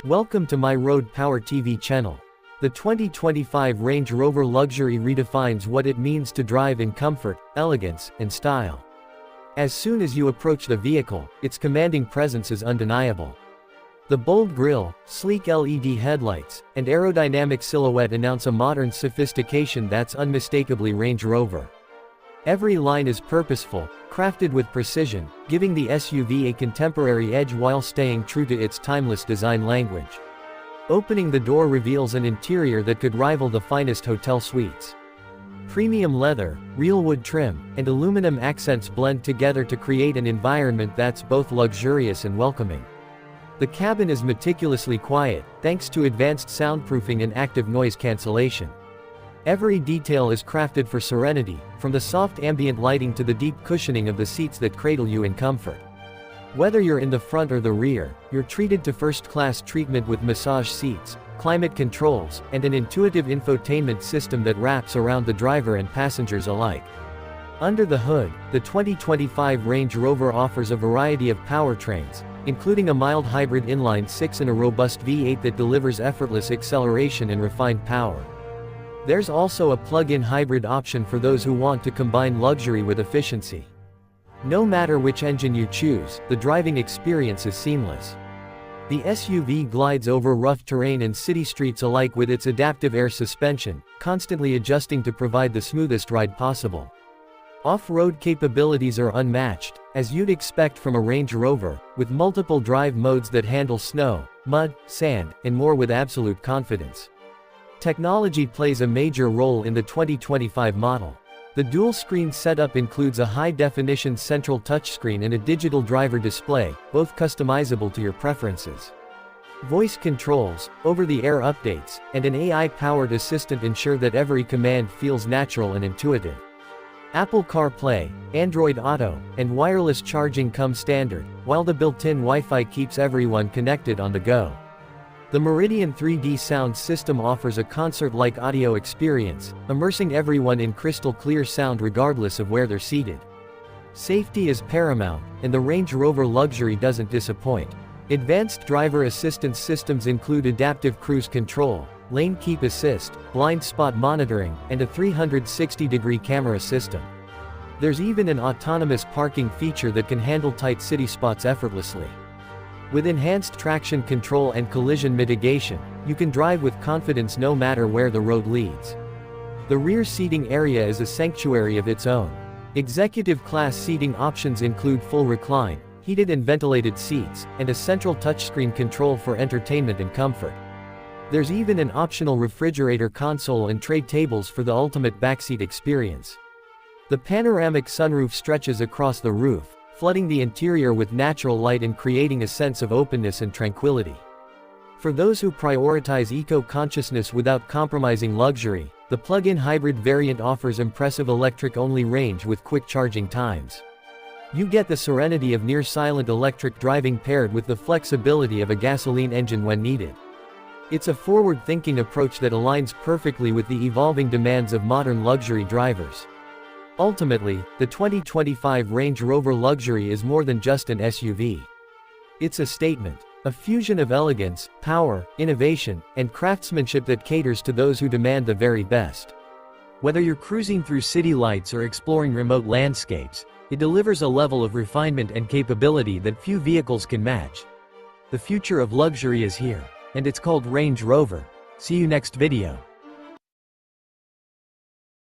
Welcome to my Road Power TV channel. The 2025 Range Rover Luxury redefines what it means to drive in comfort, elegance, and style. As soon as you approach the vehicle, its commanding presence is undeniable. The bold grille, sleek LED headlights, and aerodynamic silhouette announce a modern sophistication that's unmistakably Range Rover. Every line is purposeful, crafted with precision, giving the SUV a contemporary edge while staying true to its timeless design language. Opening the door reveals an interior that could rival the finest hotel suites. Premium leather, real wood trim, and aluminum accents blend together to create an environment that's both luxurious and welcoming. The cabin is meticulously quiet, thanks to advanced soundproofing and active noise cancellation. Every detail is crafted for serenity, from the soft ambient lighting to the deep cushioning of the seats that cradle you in comfort. Whether you're in the front or the rear, you're treated to first-class treatment with massage seats, climate controls, and an intuitive infotainment system that wraps around the driver and passengers alike. Under the hood, the 2025 Range Rover offers a variety of powertrains, including a mild hybrid inline-6 and a robust V8 that delivers effortless acceleration and refined power. There's also a plug-in hybrid option for those who want to combine luxury with efficiency. No matter which engine you choose, the driving experience is seamless. The SUV glides over rough terrain and city streets alike with its adaptive air suspension, constantly adjusting to provide the smoothest ride possible. Off-road capabilities are unmatched, as you'd expect from a Range Rover, with multiple drive modes that handle snow, mud, sand, and more with absolute confidence. Technology plays a major role in the 2025 model. The dual-screen setup includes a high-definition central touchscreen and a digital driver display, both customizable to your preferences. Voice controls, over-the-air updates, and an AI-powered assistant ensure that every command feels natural and intuitive. Apple CarPlay, Android Auto, and wireless charging come standard, while the built-in Wi-Fi keeps everyone connected on the go. The Meridian 3D sound system offers a concert-like audio experience, immersing everyone in crystal-clear sound regardless of where they're seated. Safety is paramount, and the Range Rover Luxury doesn't disappoint. Advanced driver assistance systems include adaptive cruise control, lane keep assist, blind spot monitoring, and a 360-degree camera system. There's even an autonomous parking feature that can handle tight city spots effortlessly. With enhanced traction control and collision mitigation, you can drive with confidence no matter where the road leads. The rear seating area is a sanctuary of its own. Executive-class seating options include full recline, heated and ventilated seats, and a central touchscreen control for entertainment and comfort. There's even an optional refrigerator console and tray tables for the ultimate backseat experience. The panoramic sunroof stretches across the roof, flooding the interior with natural light and creating a sense of openness and tranquility. For those who prioritize eco-consciousness without compromising luxury, the plug-in hybrid variant offers impressive electric-only range with quick charging times. You get the serenity of near-silent electric driving paired with the flexibility of a gasoline engine when needed. It's a forward-thinking approach that aligns perfectly with the evolving demands of modern luxury drivers. Ultimately, the 2025 Range Rover Luxury is more than just an SUV. It's a statement, a fusion of elegance, power, innovation, and craftsmanship that caters to those who demand the very best. Whether you're cruising through city lights or exploring remote landscapes, it delivers a level of refinement and capability that few vehicles can match. The future of luxury is here, and it's called Range Rover. See you next video.